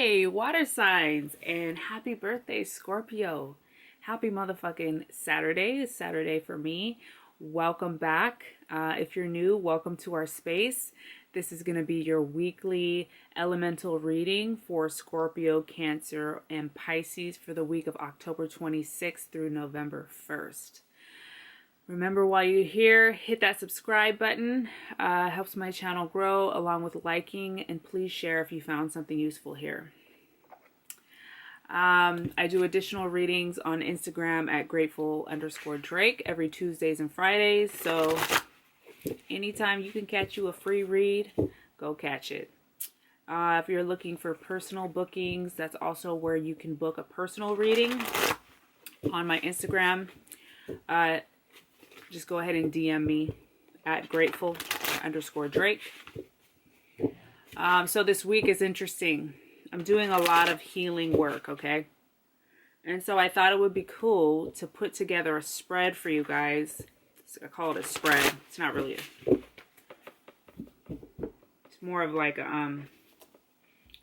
Hey, water signs, and happy birthday, Scorpio. Happy motherfucking Saturday. It's Saturday for me. Welcome back. If you're new, welcome to our space. This is going to be your weekly elemental reading for Scorpio, Cancer, and Pisces for the week of October 26th through November 1st. Remember, while you're here, hit that subscribe button. Helps my channel grow, along with liking, and please share if you found something useful here. I do additional readings on Instagram at grateful_Drake every Tuesdays and Fridays. So anytime you can catch you a free read, go catch it. If you're looking for personal bookings, that's also where you can book a personal reading on my Instagram. Just go ahead and DM me at grateful_Drake. So this week is interesting. I'm doing a lot of healing work, okay? And so I thought it would be cool to put together a spread for you guys. I call it a spread. It's not really it's more of like a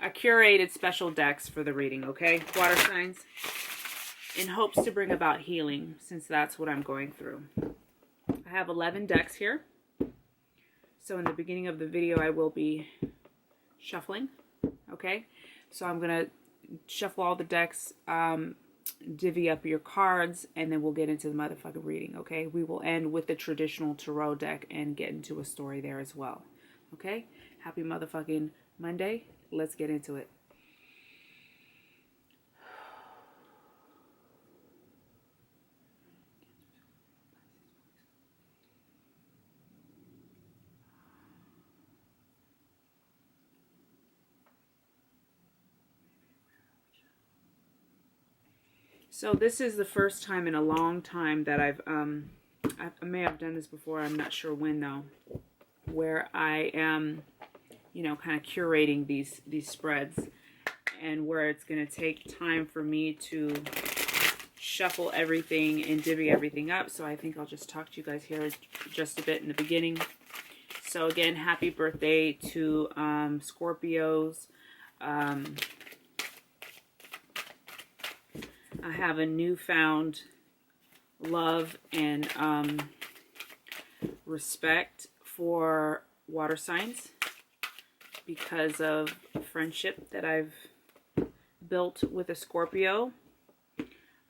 curated special decks for the reading, okay? Water signs. In hopes to bring about healing, since that's what I'm going through. I have 11 decks here. So in the beginning of the video, I will be shuffling. Okay. So I'm going to shuffle all the decks, divvy up your cards, and then we'll get into the motherfucking reading. Okay. We will end with the traditional tarot deck and get into a story there as well. Okay. Happy motherfucking Monday. Let's get into it. So this is the first time in a long time that I may have done this before, I'm not sure when though, where I am, kind of curating these spreads, and where it's going to take time for me to shuffle everything and divvy everything up. So I think I'll just talk to you guys here just a bit in the beginning. So again, happy birthday to Scorpios. I have a newfound love and respect for water signs because of a friendship that I've built with a Scorpio.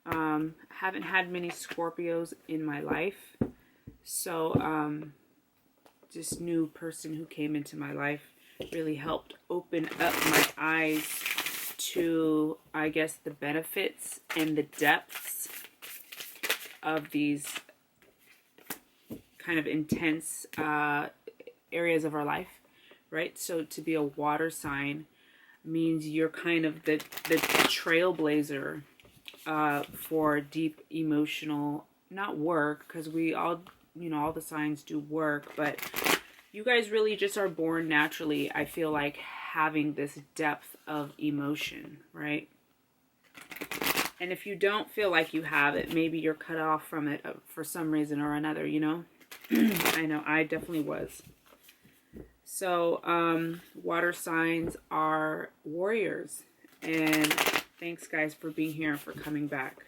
Haven't had many Scorpios in my life, so this new person who came into my life really helped open up my eyes to, I guess, the benefits and the depths of these kind of intense areas of our life, right? So to be a water sign means you're kind of the trailblazer for deep emotional, not work, because we all, all the signs do work, but you guys really just are born naturally, I feel like, having this depth of emotion, right? And if you don't feel like you have it, maybe you're cut off from it for some reason or another, I know I definitely was. So water signs are warriors, and thanks guys for being here and for coming back.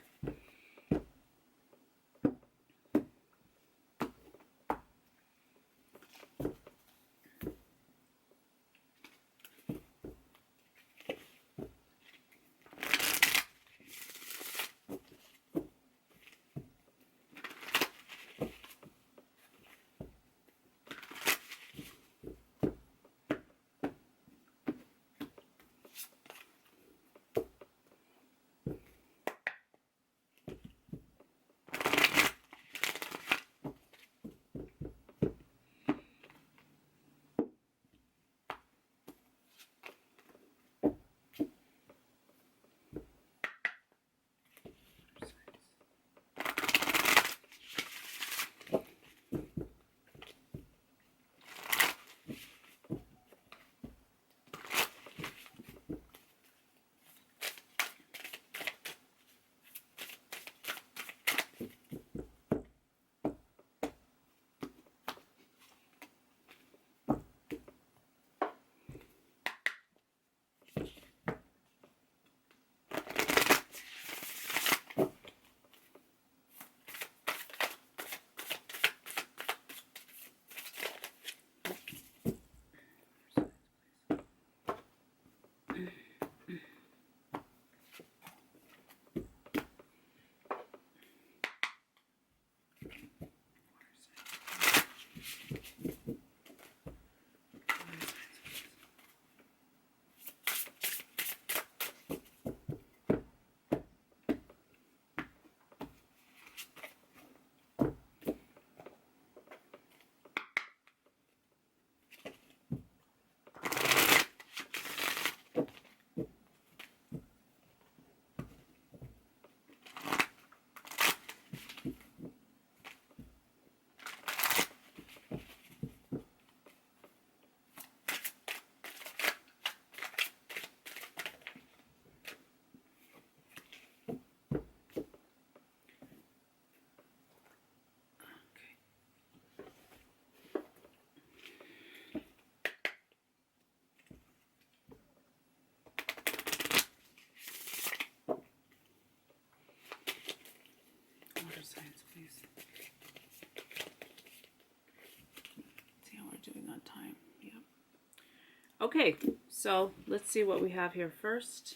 Okay, so let's see what we have here first.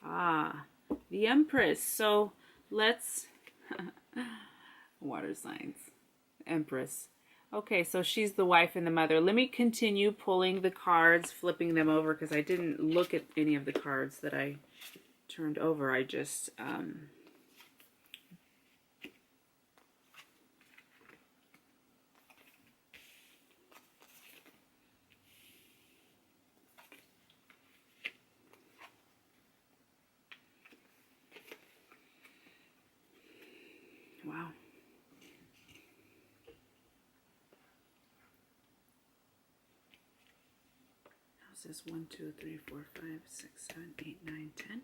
The Empress. So let's water signs. Empress. Okay, so she's the wife and the mother. Let me continue pulling the cards, flipping them over, because I didn't look at any of the cards that I turned over. I just wow. How's this? 1, 2, 3, 4, 5, 6, 7, 8, 9, 10.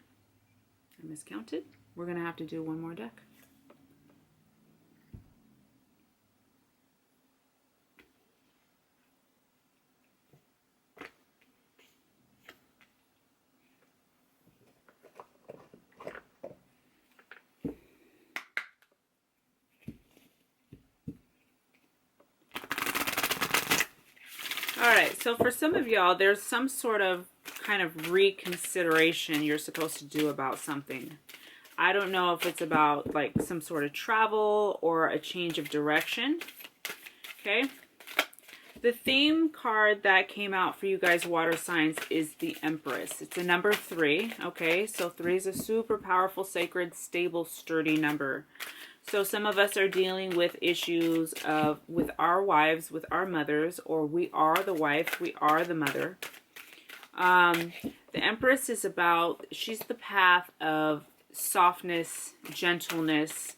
I miscounted. We're gonna have to do one more deck. Alright, so for some of y'all, there's some sort of kind of reconsideration you're supposed to do about something. I don't know if it's about like some sort of travel or a change of direction. Okay. The theme card that came out for you guys water signs is the Empress. It's a number 3. Okay. So 3 is a super powerful, sacred, stable, sturdy number. So some of us are dealing with issues with our wives, with our mothers, or we are the wife, we are the mother. The Empress is about, she's the path of softness, gentleness,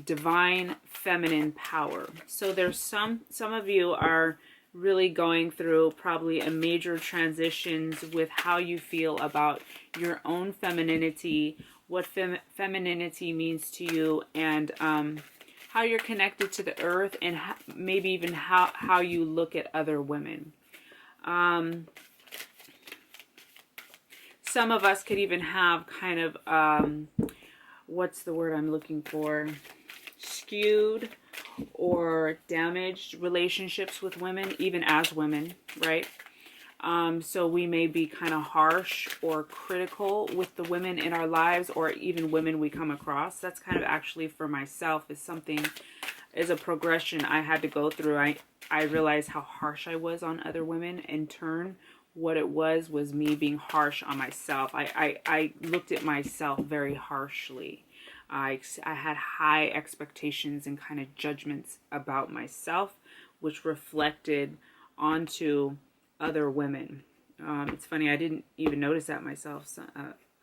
divine feminine power. So there's some of you are really going through probably a major transitions with how you feel about your own femininity, what femininity means to you, and how you're connected to the earth, and maybe even how you look at other women. Some of us could even have kind of, what's the word I'm looking for? Skewed or damaged relationships with women, even as women, right? So we may be kind of harsh or critical with the women in our lives, or even women we come across. That's kind of actually for myself is a progression I had to go through. I realized how harsh I was on other women. In turn, what it was me being harsh on myself. I looked at myself very harshly. I had high expectations and kind of judgments about myself, which reflected onto other women. It's funny, I didn't even notice that myself. So,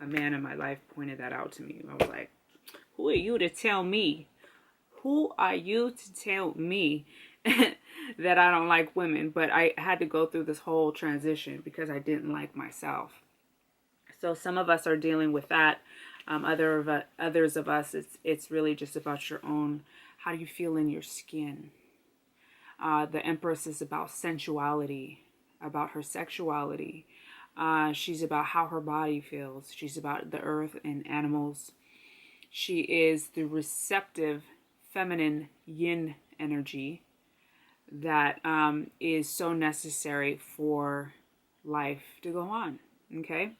a man in my life pointed that out to me. I was like, who are you to tell me? Who are you to tell me that I don't like women? But I had to go through this whole transition because I didn't like myself. So some of us are dealing with that. Others of us, it's really just about your own, how do you feel in your skin? The Empress is about sensuality, about her sexuality. She's about how her body feels. She's about the earth and animals. She is the receptive, feminine yin energy that is so necessary for life to go on. Okay?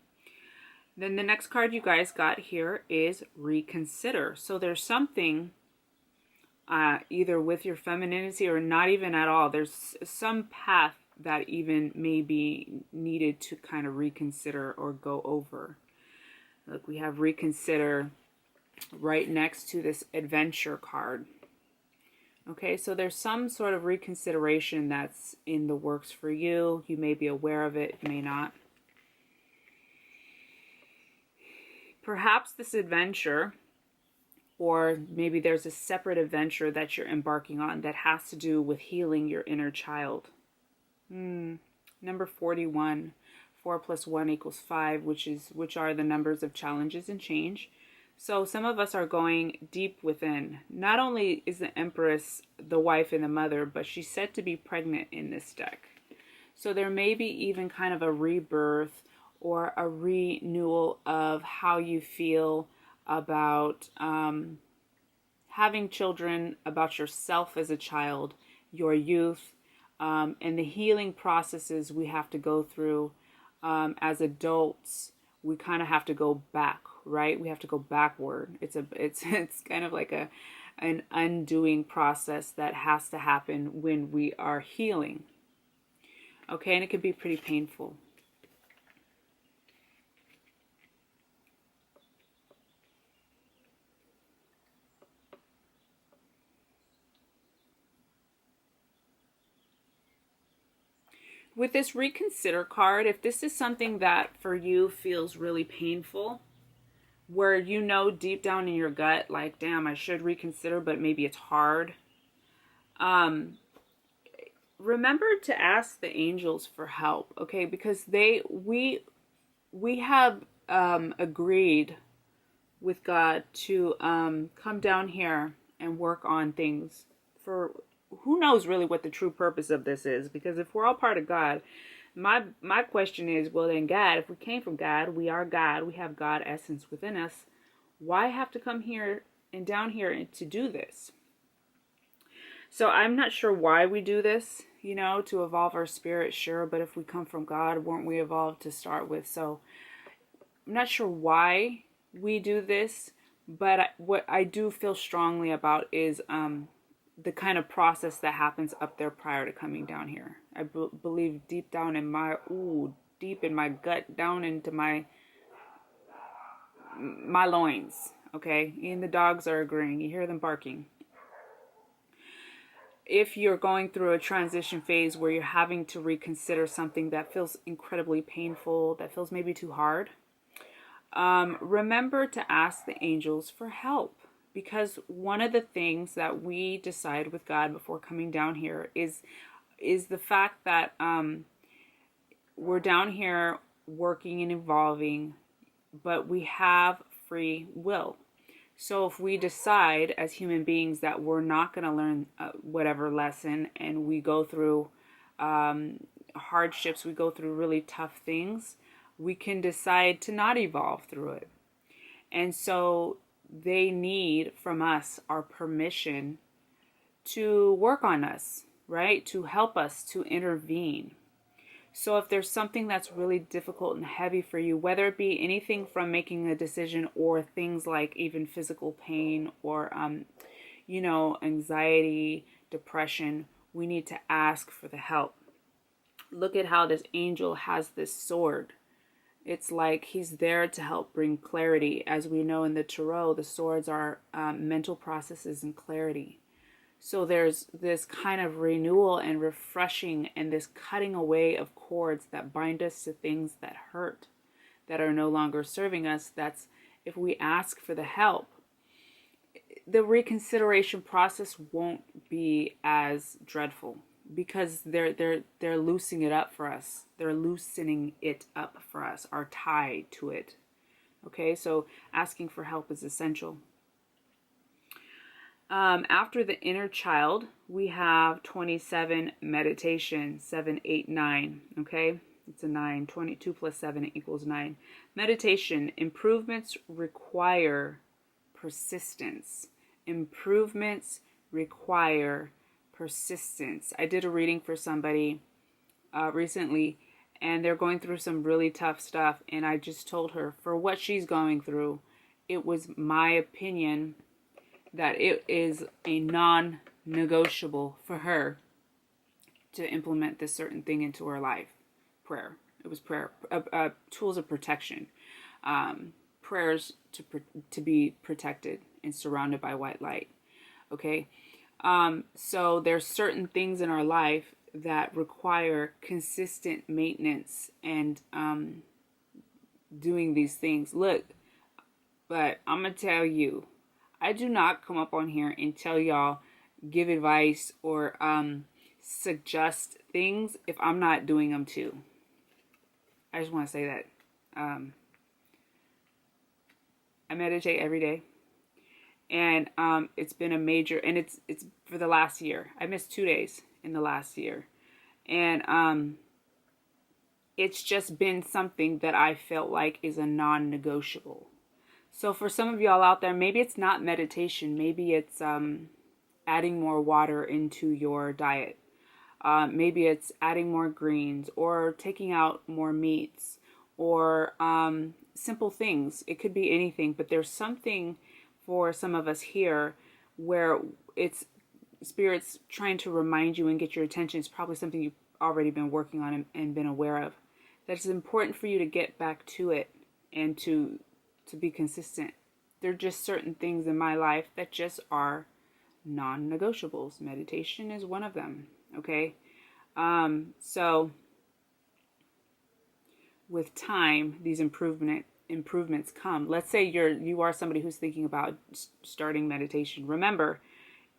Then the next card you guys got here is reconsider. So there's something either with your femininity or not even at all. There's some path that even may be needed to kind of reconsider or go over. Look, we have reconsider right next to this adventure card. Okay, so there's some sort of reconsideration that's in the works for you. You may be aware of it, may not. Perhaps this adventure, or maybe there's a separate adventure that you're embarking on that has to do with healing your inner child. Number 41, 4 plus 1 equals 5, which are the numbers of challenges and change. So some of us are going deep within. Not only is the Empress the wife and the mother, but she's said to be pregnant in this deck. So there may be even kind of a rebirth or a renewal of how you feel about having children, about yourself as a child, your youth, and the healing processes we have to go through as adults. We kind of have to go back, right? We have to go backward. It's kind of like an undoing process that has to happen when we are healing. Okay, and it can be pretty painful. With this reconsider card, if this is something that for you feels really painful, where you know deep down in your gut, like, damn, I should reconsider, but maybe it's hard. Remember to ask the angels for help, okay? Because we have agreed with God to come down here and work on things for who knows really what the true purpose of this is. Because if we're all part of God, my question is, well then God, if we came from God, we are God, we have God essence within us, why have to come here and down here to do this? So I'm not sure why we do this, you know, to evolve our spirit, sure, but if we come from God, weren't we evolved to start with? So I'm not sure why we do this, but what I do feel strongly about is the kind of process that happens up there prior to coming down here. I believe deep down in my, deep in my gut, down into my loins, okay? And the dogs are agreeing. You hear them barking. If you're going through a transition phase where you're having to reconsider something that feels incredibly painful, that feels maybe too hard, remember to ask the angels for help. Because one of the things that we decide with God before coming down here is the fact that we're down here working and evolving, but we have free will. So if we decide as human beings that we're not going to learn whatever lesson, and we go through hardships, we go through really tough things, we can decide to not evolve through it. And so they need from us our permission to work on us, right? To help us, to intervene. So if there's something that's really difficult and heavy for you, whether it be anything from making a decision or things like even physical pain or, anxiety, depression, we need to ask for the help. Look at how this angel has this sword. It's like he's there to help bring clarity. As we know in the tarot, the swords are mental processes and clarity. So there's this kind of renewal and refreshing and this cutting away of cords that bind us to things that hurt, that are no longer serving us. That's if we ask for the help. The reconsideration process won't be as dreadful because they're loosening it up for us. They're loosening it up for us, our tie to it. Okay, so asking for help is essential. After the inner child, we have 27 meditation, 7, 8, 9. Okay, it's a 9. 22 plus 7 equals 9. Meditation, improvements require persistence. Improvements require persistence. I did a reading for somebody recently, and they're going through some really tough stuff. And I just told her for what she's going through, it was my opinion that it is a non-negotiable for her to implement this certain thing into her life. Prayer. It was prayer. Tools of protection. Prayers to be protected and surrounded by white light. Okay? So there's certain things in our life that require consistent maintenance and doing these things. Look, but I'm going to tell you, I do not come up on here and tell y'all, give advice or suggest things if I'm not doing them too. I just want to say that. I meditate every day. And it's been a major, and it's for the last year. I missed 2 days in the last year. And it's just been something that I felt like is a non-negotiable. So for some of y'all out there, maybe it's not meditation. Maybe it's adding more water into your diet. Maybe it's adding more greens or taking out more meats or simple things. It could be anything, but there's something for some of us here where it's Spirit's trying to remind you and get your attention. It's probably something you've already been working on and been aware of. That it's important for you to get back to it and to be consistent. There are just certain things in my life that just are non-negotiables. Meditation is one of them. Okay. So with time, these improvements come. Let's say you are somebody who's thinking about starting meditation. Remember,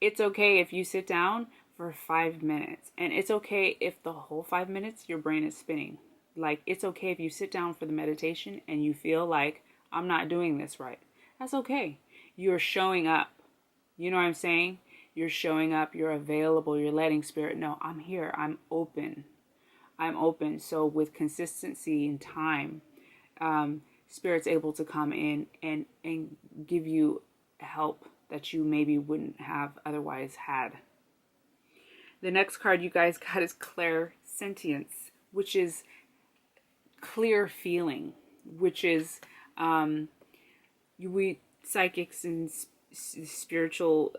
it's okay if you sit down for 5 minutes, and it's okay if the whole 5 minutes your brain is spinning. Like, it's okay if you sit down for the meditation and you feel like, I'm not doing this right. That's okay. You're showing up. You know what I'm saying? You're showing up. You're available. You're letting Spirit know, I'm here. I'm open. I'm open. So with consistency and time, Spirit's able to come in and give you help that you maybe wouldn't have otherwise had. The next card you guys got is clairsentience, which is clear feeling, which is we psychics and spiritual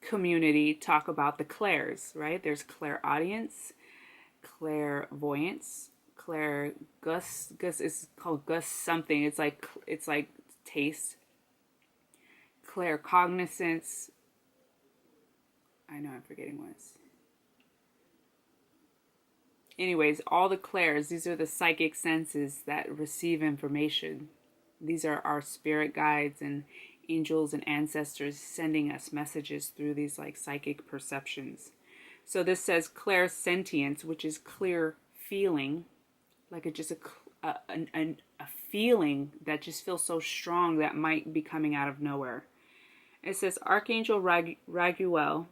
community talk about the clairs, right? There's clairaudience, clairvoyance, gus is called gus something. It's like taste. Claircognizance. I know I'm forgetting ones. Anyways, all the clairs, these are the psychic senses that receive information. These are our spirit guides and angels and ancestors sending us messages through these like psychic perceptions. So this says clairsentience, which is clear feeling, like a feeling that just feels so strong that might be coming out of nowhere. It says Archangel Raguel,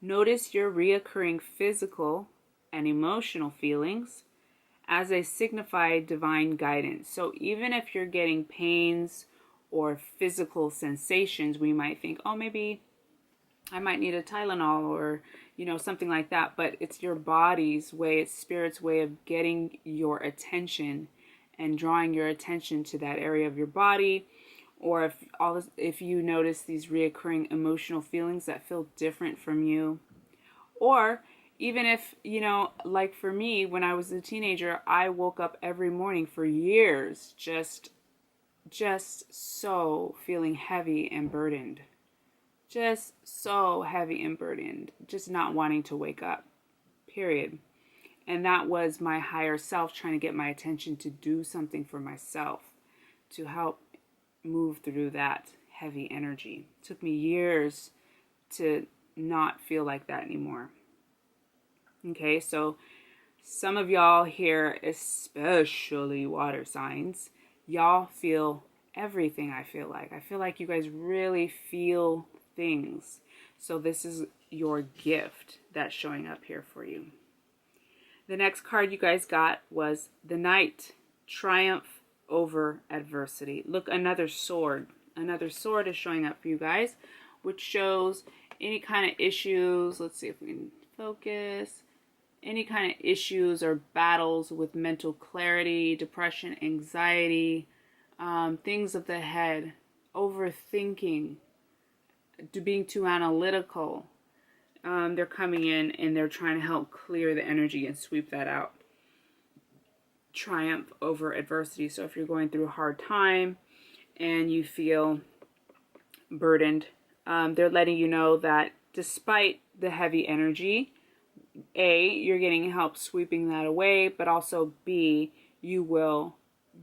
notice your reoccurring physical and emotional feelings as they signify divine guidance. So even if you're getting pains or physical sensations, we might think, oh, maybe I might need a Tylenol or, something like that. But it's your body's way, it's Spirit's way of getting your attention and drawing your attention to that area of your body. Or if you notice these reoccurring emotional feelings that feel different from you. Or even if, like for me, when I was a teenager, I woke up every morning for years just so feeling heavy and burdened. Just so heavy and burdened. Just not wanting to wake up. Period. And that was my higher self trying to get my attention to do something for myself to help move through that heavy energy. It took me years to not feel like that anymore. Okay, so some of y'all here, especially water signs, y'all feel everything. I feel like you guys really feel things. So this is your gift that's showing up here for you. The next card you guys got was the Knight, triumph over adversity. Look, another sword. Another sword is showing up for you guys, which shows any kind of issues. Let's see if we can focus. Any kind of issues or battles with mental clarity, depression, anxiety, things of the head, overthinking, being too analytical. They're coming in and they're trying to help clear the energy and sweep that out. Triumph over adversity. So if you're going through a hard time and you feel burdened, they're letting you know that despite the heavy energy, A, you're getting help sweeping that away, but also B, you will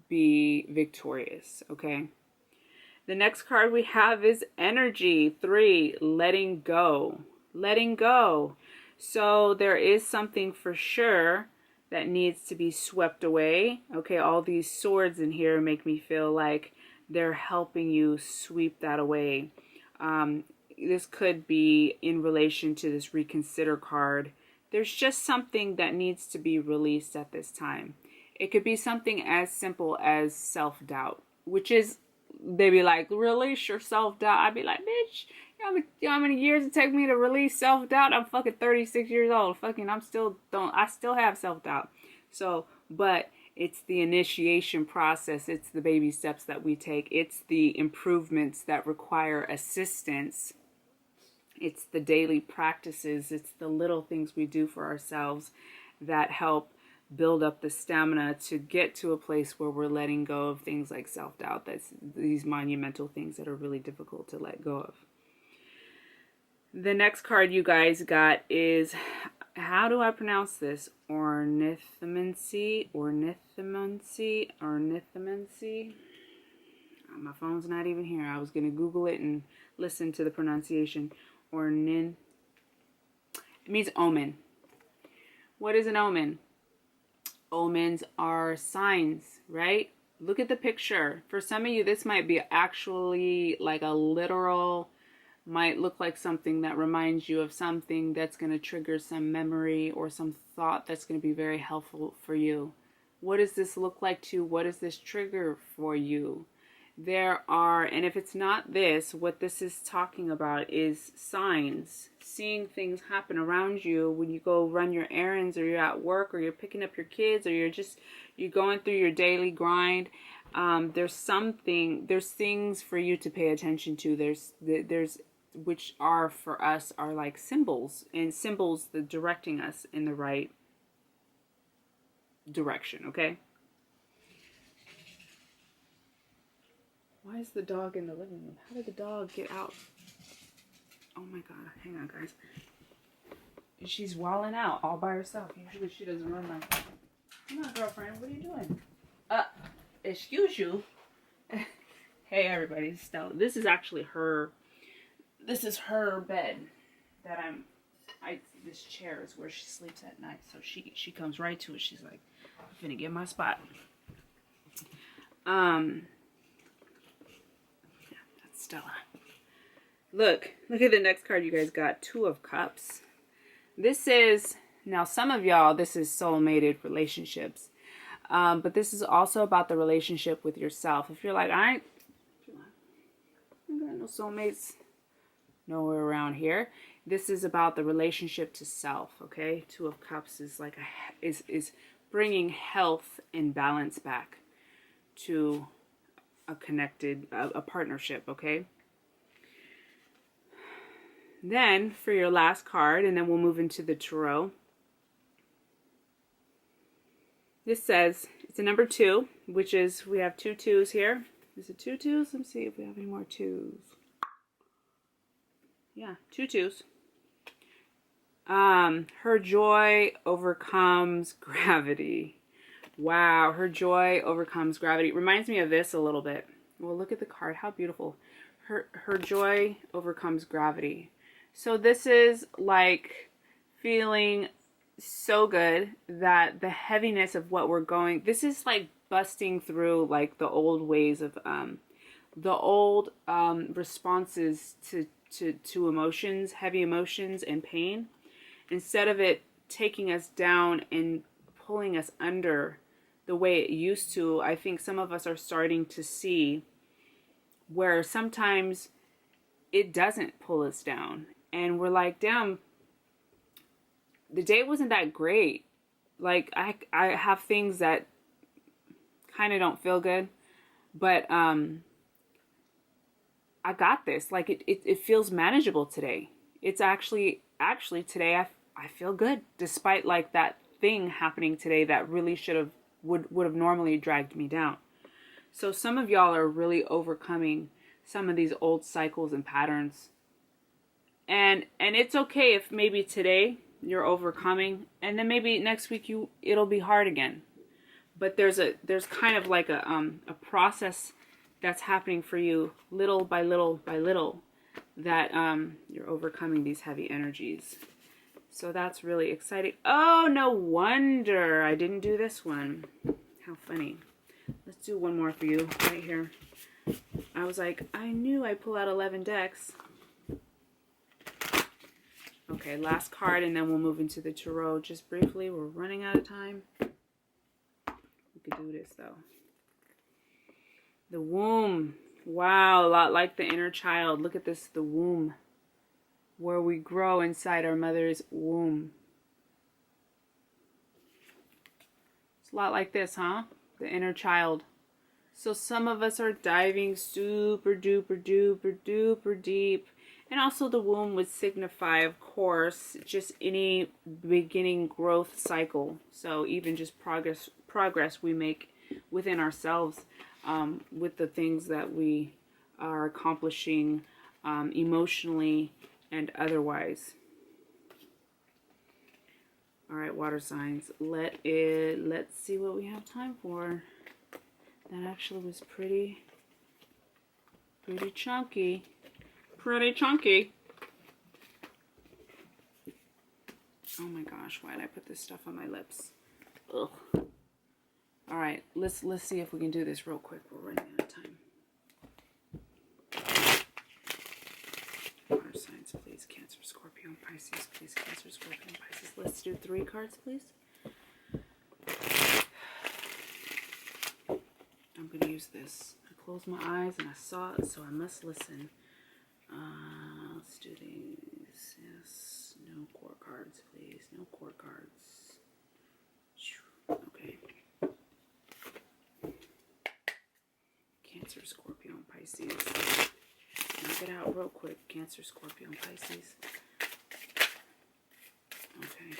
be victorious, okay? The next card we have is Energy 3, letting go. Letting go. So there is something for sure that needs to be swept away. Okay, all these swords in here make me feel like they're helping you sweep that away. This could be in relation to this reconsider card. There's just something that needs to be released at this time. It could be something as simple as self-doubt, which is, they be like, release your self-doubt. I'd be like, bitch, You know how many years it took me to release self-doubt? I'm fucking 36 years old. Fucking, I still have self-doubt. So, but it's the initiation process. It's the baby steps that we take. It's the improvements that require assistance. It's the daily practices. It's the little things we do for ourselves that help build up the stamina to get to a place where we're letting go of things like self-doubt. That's these monumental things that are really difficult to let go of. The next card you guys got is, how do I pronounce this? Ornithomancy. My phone's not even here. I was going to Google it and listen to the pronunciation. It means omen. What is an omen? Omens are signs, right? Look at the picture. For some of you, this might be actually like a literal, might look like something that reminds you of something that's going to trigger some memory or some thought that's going to be very helpful for you. What does this look like to you? What does this trigger for you? There are, and if it's not this, what this is talking about is signs, seeing things happen around you when you go run your errands, or you're at work, or you're picking up your kids, or you're going through your daily grind. There's things for you to pay attention to. There's which are for us are like symbols, and symbols that directing us in the right direction. Okay. Why is the dog in the living room? How did the dog get out? Oh my God. Hang on, guys. She's wilding out all by herself. Usually she doesn't run like that. Come on, girlfriend. What are you doing? Excuse you. Hey, everybody. It's Stella. This is actually her. This is her bed that this chair is where she sleeps at night. So she comes right to it. She's like, I'm finna get my spot. Stella. Look at the next card you guys got. Two of Cups. This is, now some of y'all, this is soulmated relationships. But this is also about the relationship with yourself. If you're like, I got no soulmates nowhere around here. This is about the relationship to self, okay? Two of Cups is like is bringing health and balance back to a partnership, okay? Then for your last card, and then we'll move into the tarot. This says it's a number 2, which is, we have 2 2s here. Is it 2 2s? Let's see if we have any more 2s. Yeah, 2 2s. Her joy overcomes gravity. Wow, her joy overcomes gravity. Reminds me of this a little bit. Well, look at the card. How beautiful. Her joy overcomes gravity. So this is like feeling so good that the heaviness of what we're going, this is like busting through like the old ways of responses to emotions, heavy emotions and pain. Instead of it taking us down and pulling us under the way it used to, I think some of us are starting to see where sometimes it doesn't pull us down. And we're like, damn, the day wasn't that great. Like, I have things that kind of don't feel good. But I got this. Like, it feels manageable today. It's actually today I feel good. Despite like that thing happening today that really would have normally dragged me down. So some of y'all are really overcoming some of these old cycles and patterns. And it's okay if maybe today you're overcoming, and then maybe next week it'll be hard again. But there's kind of like a process that's happening for you little by little by little, that you're overcoming these heavy energies. So that's really exciting. Oh, no wonder I didn't do this one. How funny. Let's do one more for you right here. I was like, I knew I'd pull out 11 decks. Okay, last card, and then we'll move into the tarot just briefly. We're running out of time. We could do this, though. The womb. Wow, a lot like the inner child. Look at this, the womb. where we grow inside our mother's womb. It's a lot like this, huh? The inner child. So some of us are diving super duper duper duper deep. And also the womb would signify, of course, just any beginning growth cycle. So even just progress we make within ourselves, with the things that we are accomplishing emotionally and otherwise. All right, water signs. Let's see what we have time for. That actually was pretty chunky. Pretty chunky. Oh my gosh, why did I put this stuff on my lips? Ugh. All right, let's see if we can do this real quick. We're running out of time. Water signs, please. Cancer, Scorpio, and Pisces. Please, Cancer, Scorpio, and Pisces. Let's do 3 cards, please. I'm going to use this. I closed my eyes and I saw it, so I must listen. Let's do these. Yes. No core cards, please. No core cards. Okay. Cancer, Scorpio, and Pisces. Knock it out real quick. Cancer, Scorpio, and Pisces. Okay.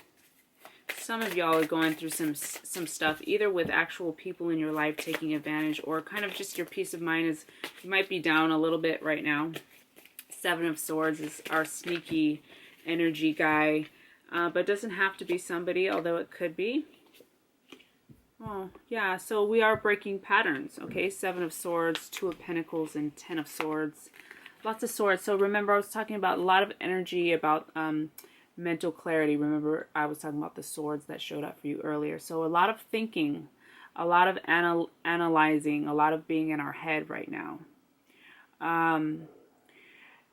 Some of y'all are going through some stuff, either with actual people in your life taking advantage, or kind of just your peace of mind is, you might be down a little bit right now. 7 of Swords is our sneaky energy guy, but it doesn't have to be somebody, although it could be. Oh, yeah, so we are breaking patterns, okay? 7 of Swords, 2 of Pentacles, and 10 of Swords. Lots of swords. So remember, I was talking about a lot of energy about mental clarity. Remember, I was talking about the swords that showed up for you earlier. So a lot of thinking, a lot of analyzing, a lot of being in our head right now.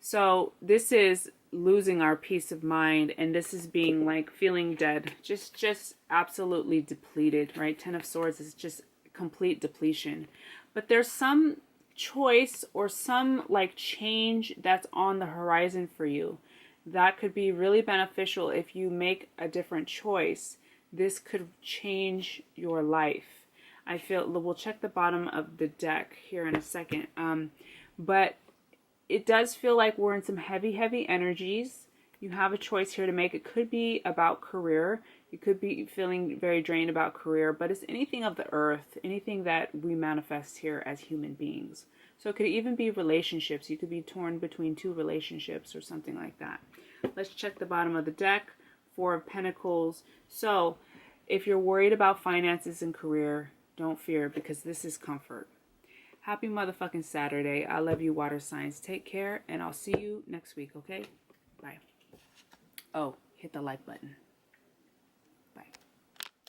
So this is losing our peace of mind, and this is being like feeling dead, just absolutely depleted, right? 10 of Swords is just complete depletion. But there's some choice or some like change that's on the horizon for you. That could be really beneficial if you make a different choice. This could change your life. I feel, we'll check the bottom of the deck here in a second. But it does feel like we're in some heavy energies. You have a choice here to make. It could be about career. You could be feeling very drained about career, but it's anything of the earth, anything that we manifest here as human beings. So it could even be relationships. You could be torn between 2 relationships or something like that. Let's check the bottom of the deck. 4 of Pentacles. So if you're worried about finances and career, don't fear, because this is comfort. Happy motherfucking Saturday. I love you, water signs. Take care, and I'll see you next week, okay? Bye. Oh, hit the like button.